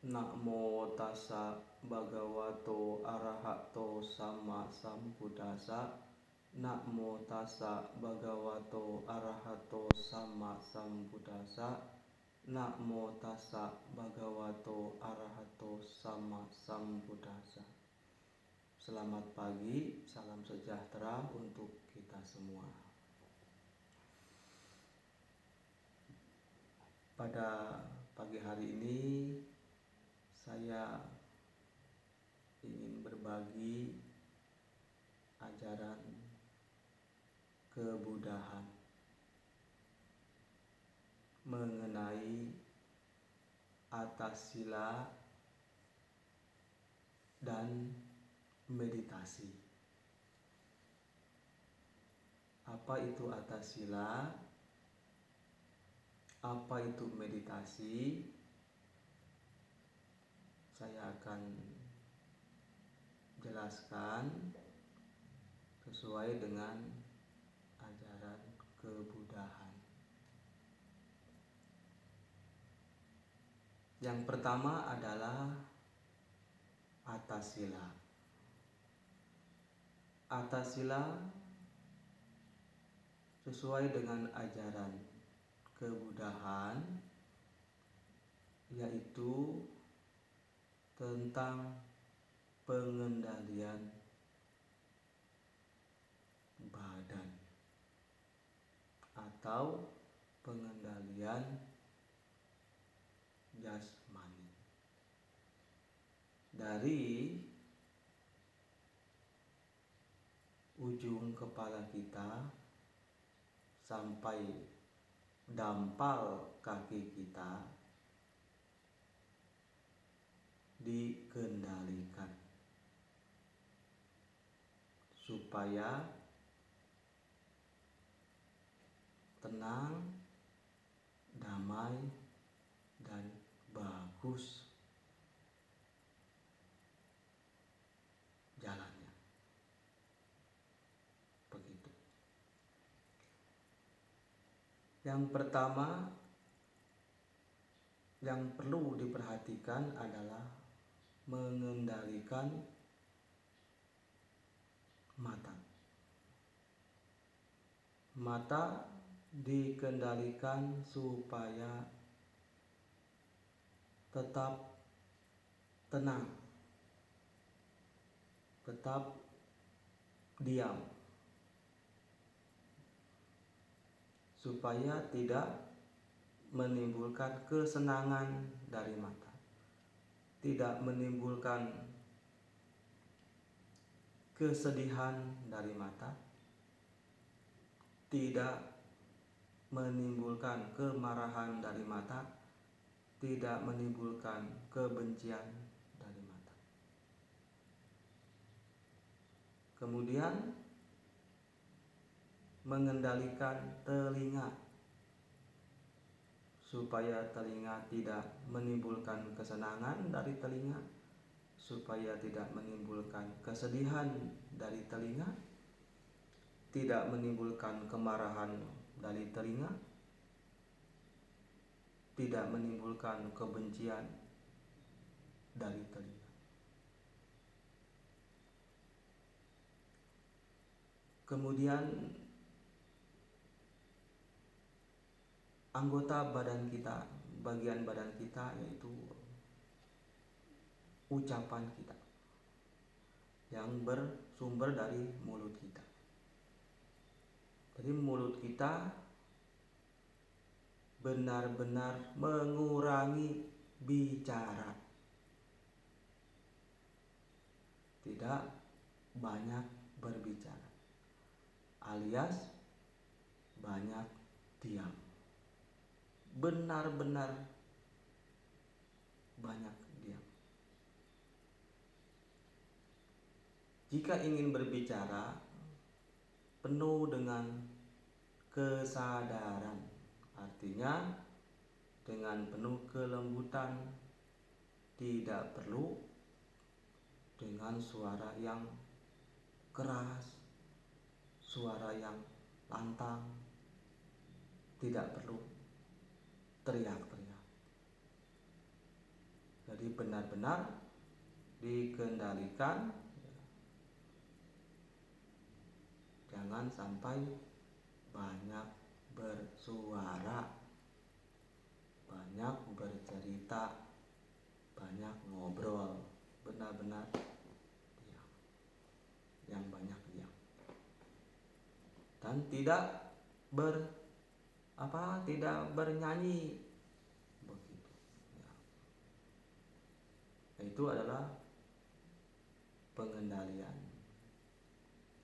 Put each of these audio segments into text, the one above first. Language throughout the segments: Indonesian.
Namo tassa bhagavato arahato sama sambuddhassa. Namo tassa bhagavato arahato sama sambuddhassa. Namo tassa bhagavato arahato sama sambuddhassa. Selamat pagi, salam sejahtera untuk kita semua. Pada pagi hari ini saya ingin berbagi ajaran kebudayaan mengenai atasila dan meditasi. Apa itu atasila? Apa itu meditasi? Saya akan jelaskan sesuai dengan ajaran kebudayaan. Yang pertama adalah atasila. Atasila sesuai dengan ajaran kebudayaan, yaitu tentang pengendalian badan atau pengendalian jasmani. Dari ujung kepala kita sampai dampal kaki kita dikendalikan supaya tenang, damai, dan bagus jalannya. Begitu. Yang pertama yang perlu diperhatikan adalah mengendalikan mata. Mata dikendalikan supaya tetap tenang, tetap diam, supaya tidak menimbulkan kesenangan dari mata, tidak menimbulkan kesedihan dari mata, tidak menimbulkan kemarahan dari mata, tidak menimbulkan kebencian dari mata. Kemudian mengendalikan telinga supaya telinga tidak menimbulkan kesenangan dari telinga, supaya tidak menimbulkan kesedihan dari telinga, tidak menimbulkan kemarahan dari telinga, tidak menimbulkan kebencian dari telinga. Kemudian anggota badan kita, bagian badan kita, yaitu ucapan kita yang bersumber dari mulut kita. Jadi mulut kita benar-benar mengurangi bicara, tidak banyak berbicara, alias banyak diam. Benar-benar banyak diam. Jika ingin berbicara, penuh dengan kesadaran, artinya dengan penuh kelembutan, tidak perlu dengan suara yang keras, suara yang lantang, tidak perlu teriak-teriak. Jadi Jadi benar-benar dikendalikan, jangan sampai banyak bersuara, banyak bercerita, banyak ngobrol. Benar-benar diam, yang banyak diam, dan tidak bernyanyi begitu ya. Itu adalah pengendalian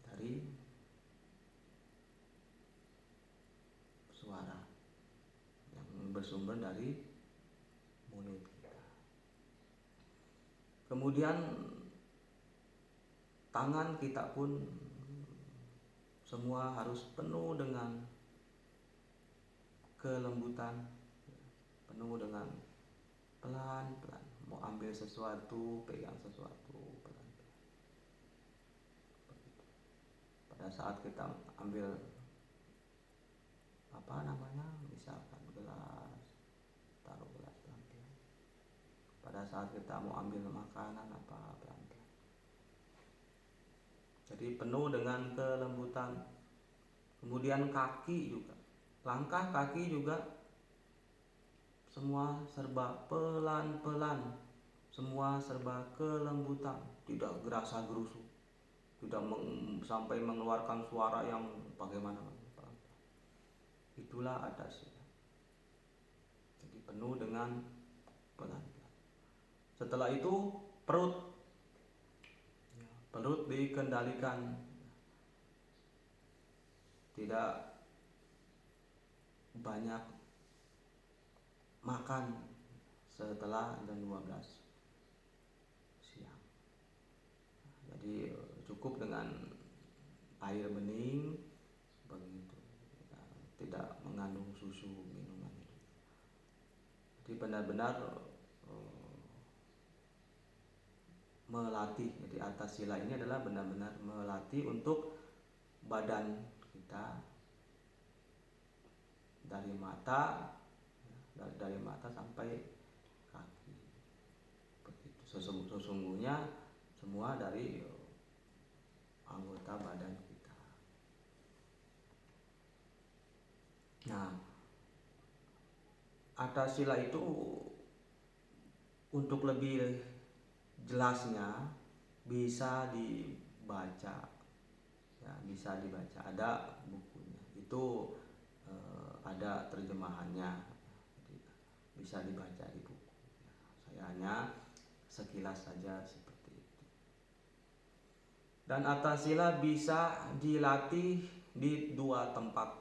dari suara yang bersumber dari mulut kita. Kemudian tangan kita pun semua harus penuh dengan kelembutan, penuh dengan pelan-pelan. Mau ambil sesuatu, pegang sesuatu pelan-pelan. Pada saat kita ambil misalkan gelas, taruh gelas pelan-pelan. Pada saat kita mau ambil makanan pelan-pelan. Jadi penuh dengan kelembutan. Kemudian kaki juga, langkah kaki juga semua serba pelan-pelan, semua serba kelembutan, tidak gerasa-gerusu, tidak sampai mengeluarkan suara yang bagaimana. Itulah atasila. Jadi penuh dengan pelan-pelan. Setelah itu perut dikendalikan, tidak banyak makan setelah jam 12 siang. Jadi cukup dengan air bening begitu, tidak mengandung susu minuman itu. Jadi benar-benar melatih. Jadi atasila ini adalah benar-benar melatih untuk badan kita, dari mata sampai kaki. Begitu. Sesungguhnya semua dari anggota badan kita. Nah, atasila itu untuk lebih jelasnya bisa dibaca, ya, bisa dibaca. Ada bukunya, itu ada terjemahannya, jadi bisa dibaca di buku. Saya hanya sekilas saja seperti itu. Dan atasila bisa dilatih di dua tempat.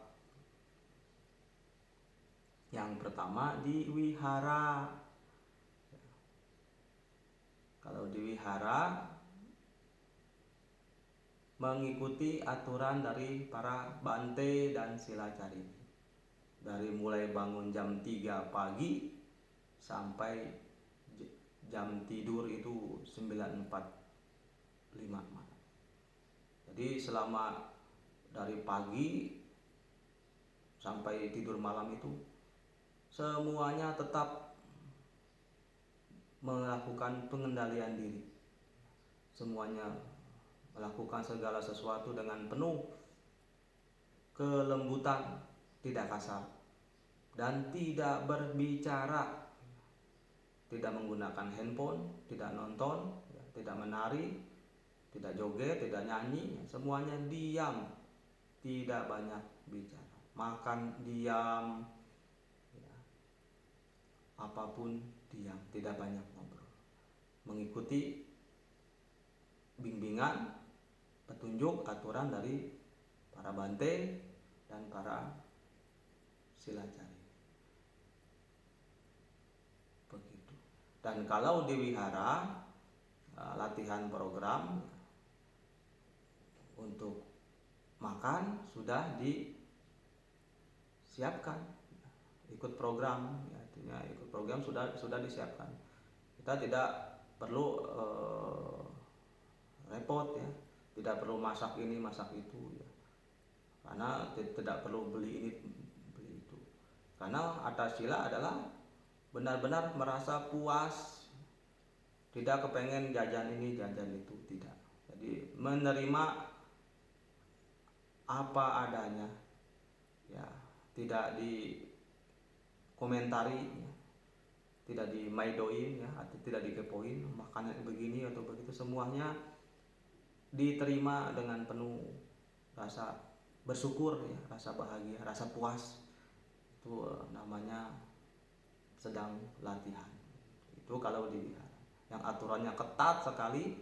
Yang pertama di wihara. Kalau di wihara mengikuti aturan dari para bante dan silacari. Dari mulai bangun jam 3 pagi sampai jam tidur itu 9.45 malam. Jadi selama dari pagi sampai tidur malam itu semuanya tetap melakukan pengendalian diri. Semuanya melakukan segala sesuatu dengan penuh kelembutan, tidak kasar, dan tidak berbicara, tidak menggunakan handphone, tidak nonton, tidak menari, tidak joget, tidak nyanyi. Semuanya diam, tidak banyak bicara. Makan diam, apapun diam, tidak banyak ngobrol. Mengikuti bimbingan, petunjuk, aturan dari para bante dan para silacari. Begitu. Dan kalau di wihara, latihan program untuk makan sudah disiapkan. Ikut program, artinya ikut program sudah disiapkan. Kita tidak perlu repot, ya, tidak perlu masak ini masak itu, ya, karena tidak perlu beli ini beli itu. Karena atasila adalah benar-benar merasa puas, tidak kepengen jajan ini jajan itu, tidak. Jadi menerima apa adanya, ya, tidak dikomentari, ya, tidak dimaidoin, ya, atau tidak dikepoin makanan begini atau begitu, semuanya diterima dengan penuh rasa bersyukur, ya, rasa bahagia, rasa puas. Itu namanya sedang latihan. Itu kalau di wihara yang aturannya ketat sekali,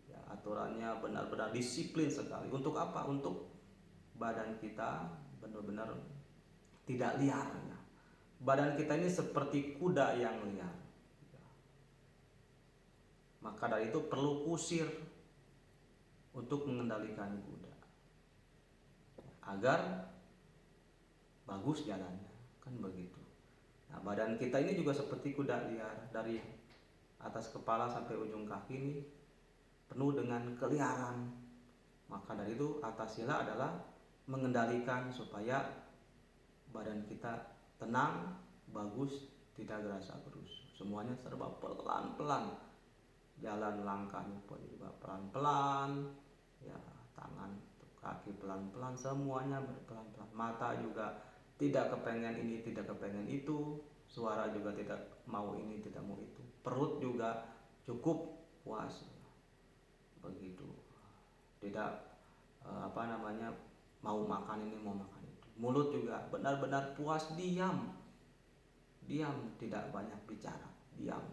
ya, aturannya benar-benar disiplin sekali. Untuk apa? Untuk badan kita benar-benar tidak liar, ya. Badan kita ini seperti kuda yang liar, ya. Maka dari itu perlu kusir untuk mengendalikan kuda agar bagus jalannya, kan begitu. Nah, badan kita ini juga seperti kuda liar, dari atas kepala sampai ujung kaki ini penuh dengan keliaran. Maka dari itu atas sila adalah mengendalikan supaya badan kita tenang, bagus, tidak gerasa gerus. Semuanya serba pelan-pelan. Jalan langkahnya pun juga pelan-pelan, ya, tangan, kaki pelan-pelan, semuanya berpelan-pelan. Mata juga tidak kepengen ini, tidak kepengen itu. Suara juga tidak mau ini, tidak mau itu. Perut juga cukup puas, begitu. Tidak mau makan ini, mau makan itu. Mulut juga benar-benar puas, diam, tidak banyak bicara, diam.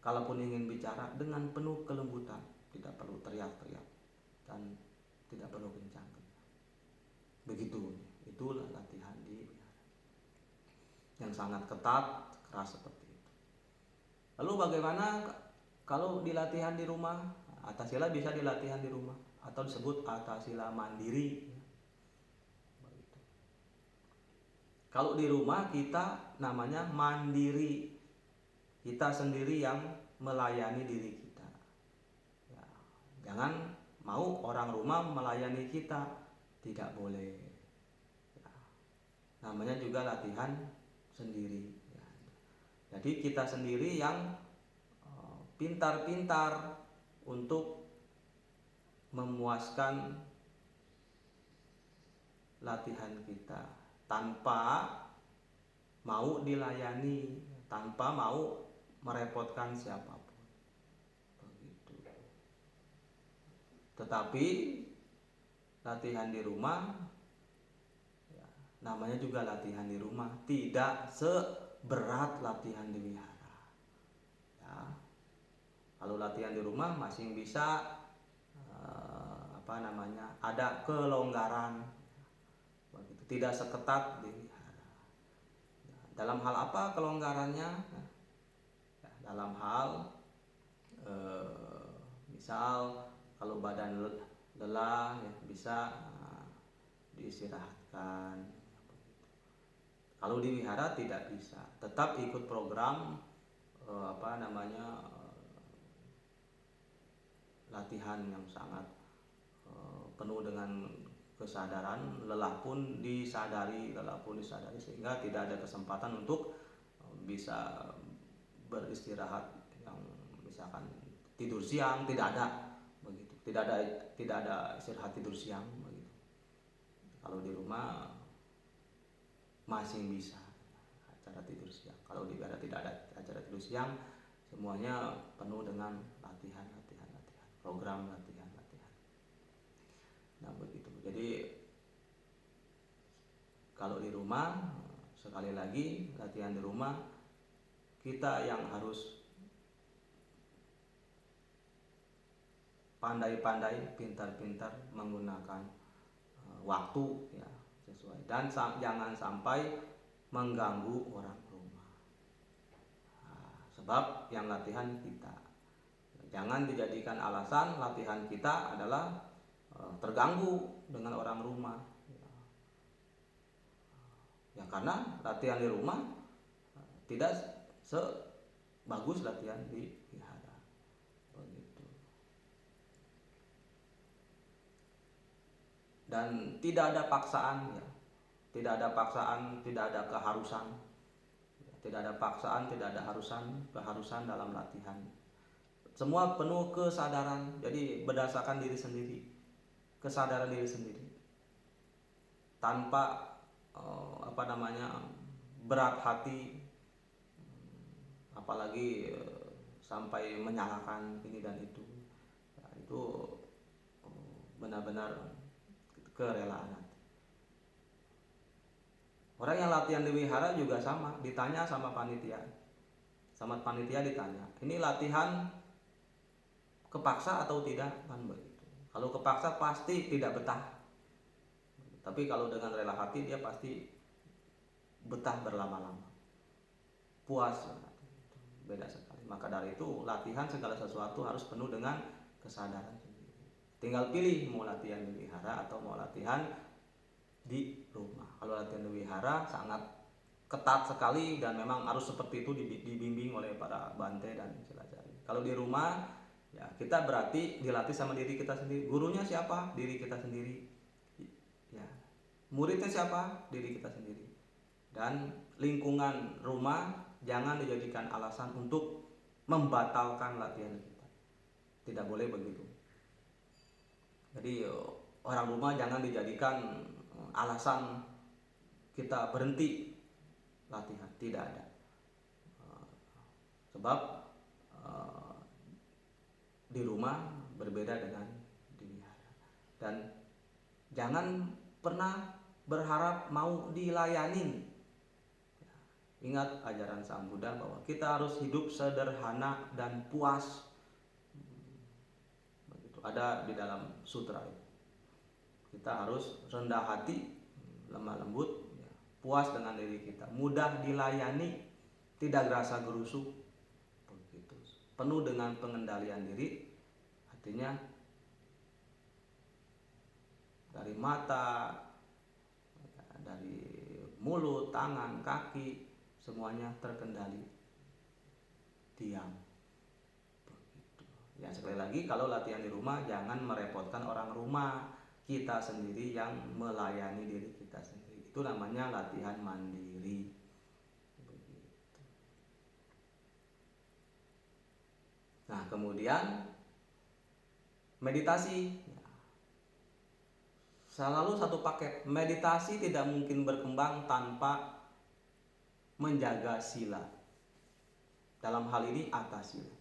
Kalaupun ingin bicara dengan penuh kelembutan, tidak perlu teriak-teriak dan tidak perlu kencang. Begitu, itulah latihan di wihara yang sangat ketat, keras seperti itu. Lalu bagaimana kalau dilatihan di rumah? Atas sila bisa dilatihan di rumah atau disebut atas sila mandiri. Begitu. Kalau di rumah kita namanya mandiri, kita sendiri yang melayani diri kita, ya. Jangan mau orang rumah melayani kita, tidak boleh, ya. Namanya juga latihan sendiri, ya. Jadi kita sendiri yang pintar-pintar untuk memuaskan latihan kita tanpa mau dilayani, tanpa mau merepotkan siapapun, begitu. Tetapi latihan di rumah, ya, namanya juga latihan di rumah, tidak seberat latihan di wihara, ya. Kalau latihan di rumah masih bisa ada kelonggaran, begitu. Tidak seketat di wihara. Dalam hal apa kelonggarannya? Dalam hal misal kalau badan lelah, ya, bisa diistirahatkan. Kalau di wihara tidak bisa, tetap ikut program latihan yang sangat penuh dengan kesadaran. Lelah pun disadari, sehingga tidak ada kesempatan untuk bisa beristirahat yang misalkan tidur siang, tidak ada, begitu. Tidak ada istirahat tidur siang, begitu. Kalau di rumah masih bisa acara tidur siang. Kalau di wihara tidak ada acara tidur siang, semuanya penuh dengan latihan, program latihan. Nah, begitu. Jadi kalau di rumah, sekali lagi latihan di rumah, kita yang harus pandai-pandai, pintar-pintar menggunakan waktu, ya, sesuai, dan jangan sampai mengganggu orang rumah. Sebab yang latihan kita, jangan dijadikan alasan latihan kita adalah terganggu dengan orang rumah, ya, karena latihan di rumah tidak sebagus latihan di wihara, begitu. Dan tidak ada paksaan, ya. Tidak ada paksaan, tidak ada keharusan. Tidak ada paksaan, tidak ada keharusan dalam latihan. semua penuh kesadaran. Jadi berdasarkan diri sendiri, kesadaran diri sendiri, tanpa berat hati, apalagi sampai menyalahkan ini dan itu. Ya, itu benar-benar kerelaan hati. Orang yang latihan di wihara juga sama, ditanya sama panitia. Sama panitia ditanya, ini latihan kepaksa atau tidak, kan begitu. Kalau kepaksa pasti tidak betah. Tapi kalau dengan rela hati dia pasti betah berlama-lama. Puas, beda sekali. Maka dari itu latihan segala sesuatu harus penuh dengan kesadaran sendiri. Tinggal pilih mau latihan di wihara atau mau latihan di rumah. Kalau latihan di wihara sangat ketat sekali dan memang harus seperti itu dibimbing oleh para bante dan silacari. Kalau di rumah ya kita berarti dilatih sama diri kita sendiri. Gurunya siapa? Diri kita sendiri. Ya. Muridnya siapa? Diri kita sendiri. Dan lingkungan rumah jangan dijadikan alasan untuk membatalkan latihan kita. Tidak boleh begitu. Jadi orang rumah jangan dijadikan alasan kita berhenti latihan, tidak ada. Sebab di rumah berbeda dengan di wihara. Dan jangan pernah berharap mau dilayanin. Ingat ajaran Sang Buddha bahwa kita harus hidup sederhana dan puas. Begitu ada di dalam sutra itu. Kita harus rendah hati, lemah lembut, puas dengan diri kita, mudah dilayani, tidak gerasa gerusuk, begitu. Penuh dengan pengendalian diri, artinya dari mata, dari mulut, tangan, kaki, semuanya terkendali, diam, begitu. Ya sekali lagi, kalau latihan di rumah jangan merepotkan orang rumah, kita sendiri yang melayani diri kita sendiri. Itu namanya latihan mandiri. Begitu. Nah, kemudian meditasi. Selalu satu paket. Meditasi tidak mungkin berkembang tanpa menjaga sila. Dalam hal ini atasila.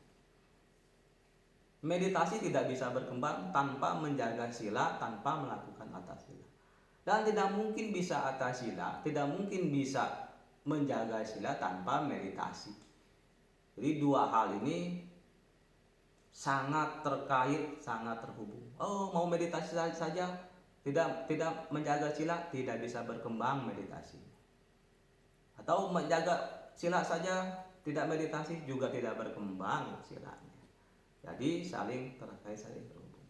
Meditasi tidak bisa berkembang tanpa menjaga sila, tanpa melakukan atasila. Dan tidak mungkin bisa atasila, tidak mungkin bisa menjaga sila tanpa meditasi. Jadi dua hal ini sangat terkait, sangat terhubung. Oh, mau meditasi saja, tidak menjaga sila, tidak bisa berkembang meditasi. Atau menjaga sila saja, tidak meditasi, juga tidak berkembang silanya. Jadi saling terkait, saling terhubung.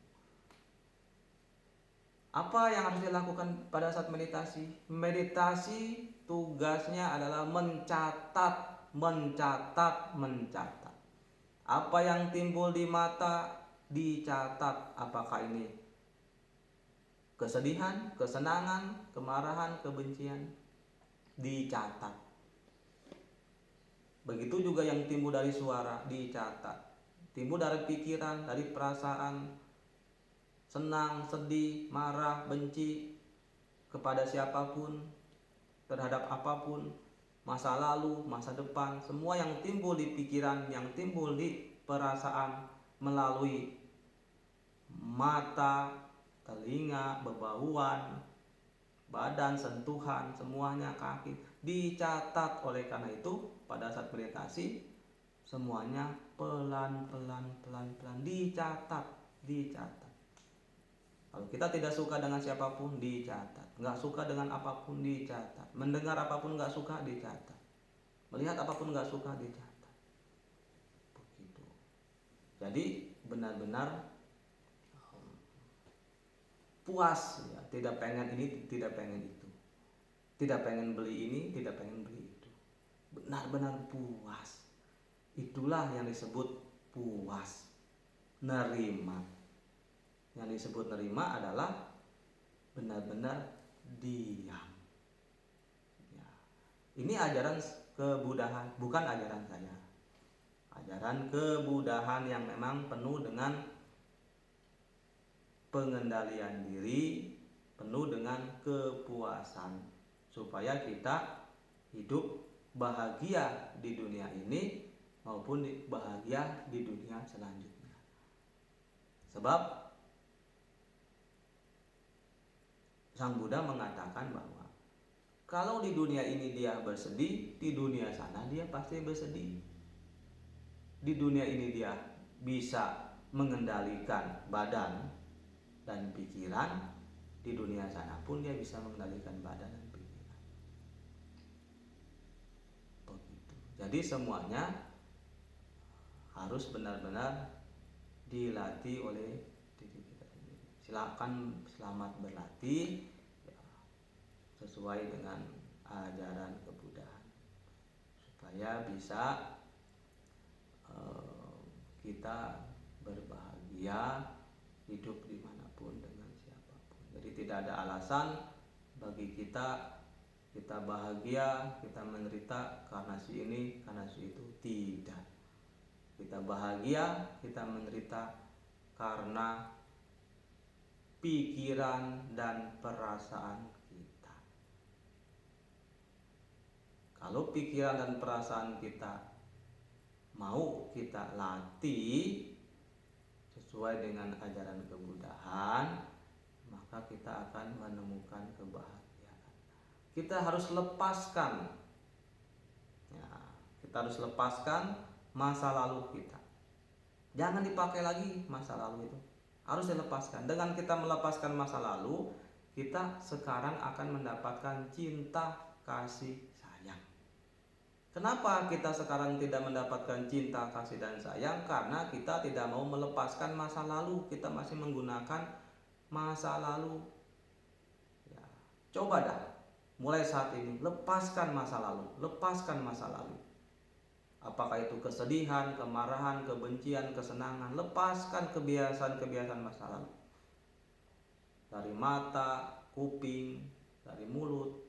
Apa yang harus dilakukan pada saat meditasi? Meditasi tugasnya adalah mencatat. Apa yang timbul di mata dicatat. Apakah ini kesedihan, kesenangan, kemarahan, kebencian, dicatat. Begitu juga yang timbul dari suara, dicatat. Timbul dari pikiran, dari perasaan, senang, sedih, marah, benci kepada siapapun, terhadap apapun, masa lalu, masa depan, semua yang timbul di pikiran, yang timbul di perasaan melalui mata, telinga, bebauan, badan, sentuhan, semuanya, kaki, dicatat. Oleh karena itu pada saat meditasi semuanya pelan-pelan dicatat. Kalau kita tidak suka dengan siapapun, dicatat. Nggak suka dengan apapun, dicatat. Mendengar apapun nggak suka, dicatat. Melihat apapun nggak suka, dicatat. Begitu. Jadi benar-benar puas, ya. Tidak pengen ini, tidak pengen itu. Tidak pengen beli ini, tidak pengen beli itu. Benar-benar puas. Itulah yang disebut puas. Nerima. Yang disebut nerima adalah benar-benar diam. Ya. Ini ajaran kebudahan, bukan ajaran saya. ajaran kebudahan yang memang penuh dengan pengendalian diri, penuh dengan kepuasan, supaya kita hidup bahagia di dunia ini maupun bahagia di dunia selanjutnya. Sebab Sang Buddha mengatakan bahwa kalau di dunia ini dia bersedih, di dunia sana dia pasti bersedih. Di dunia ini dia bisa mengendalikan badan dan pikiran, di dunia sana pun dia bisa mengendalikan badan dan pikiran. Begitu. Jadi semuanya harus benar-benar dilatih oleh diri kita sendiri. Silakan selamat berlatih ya, sesuai dengan ajaran kebudahan, supaya bisa kita berbahagia hidup dimanapun dengan siapapun. Jadi tidak ada alasan bagi kita bahagia, kita menderita karena si ini, karena si itu. Tidak. Kita bahagia, kita menderita karena pikiran dan perasaan kita. Kalau pikiran dan perasaan kita mau kita latih sesuai dengan ajaran kebudahan, maka kita akan menemukan kebahagiaan. Kita harus lepaskan masa lalu kita. Jangan dipakai lagi masa lalu itu. Harus dilepaskan. Dengan kita melepaskan masa lalu, kita sekarang akan mendapatkan cinta, kasih, sayang. Kenapa kita sekarang tidak mendapatkan cinta, kasih, dan sayang? Karena kita tidak mau melepaskan masa lalu. Kita masih menggunakan masa lalu. Ya, coba dah, mulai saat ini lepaskan masa lalu. Lepaskan masa lalu. Apakah itu kesedihan, kemarahan, kebencian, kesenangan. Lepaskan kebiasaan-kebiasaan masa lalu. Dari mata, kuping, dari mulut,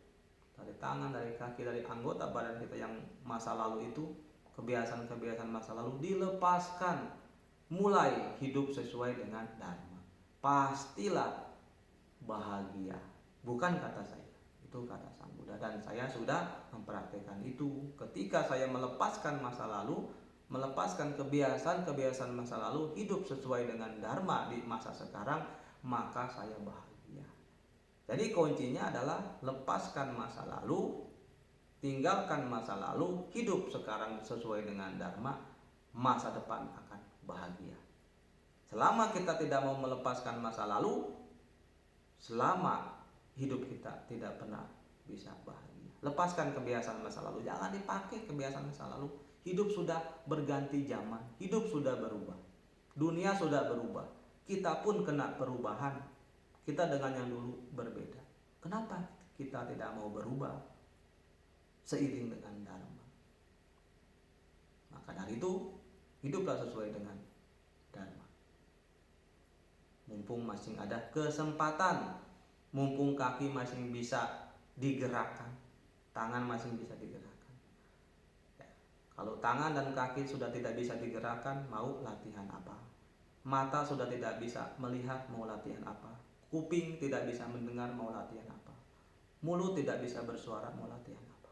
dari tangan, dari kaki, dari anggota badan kita yang masa lalu itu, kebiasaan-kebiasaan masa lalu dilepaskan. Mulai hidup sesuai dengan dharma. Pastilah bahagia. Bukan kata saya, itu kata Sang Buddha, dan saya sudah mempraktikkan itu. Ketika saya melepaskan masa lalu, melepaskan kebiasaan-kebiasaan masa lalu, hidup sesuai dengan dharma di masa sekarang, maka saya bahagia. Jadi kuncinya adalah lepaskan masa lalu, tinggalkan masa lalu, hidup sekarang sesuai dengan dharma, masa depan akan bahagia. Selama kita tidak mau melepaskan masa lalu, selama hidup kita tidak pernah bisa bahagia. Lepaskan kebiasaan masa lalu, jangan dipakai kebiasaan masa lalu. Hidup sudah berganti zaman, hidup sudah berubah, dunia sudah berubah, kita pun kena perubahan. Kita dengan yang dulu berbeda. Kenapa kita tidak mau berubah seiring dengan dharma? Maka dari itu, hiduplah sesuai dengan dharma. Mumpung masih ada kesempatan, mumpung kaki masih bisa digerakkan, tangan masih bisa digerakkan. Ya, kalau tangan dan kaki sudah tidak bisa digerakkan, mau latihan apa? Mata sudah tidak bisa melihat, mau latihan apa? Kuping tidak bisa mendengar, mau latihan apa? Mulut tidak bisa bersuara, mau latihan apa?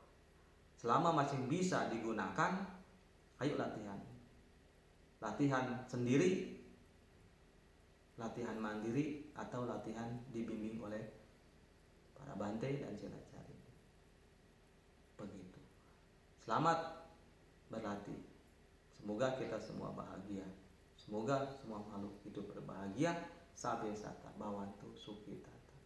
Selama masih bisa digunakan, ayo latihan. Latihan sendiri, latihan mandiri, atau latihan dibimbing oleh para bante dan silacari. Begitu. Selamat berlatih. Semoga kita semua bahagia. Semoga semua makhluk hidup berbahagia. Sabe sata bawantu sukitata.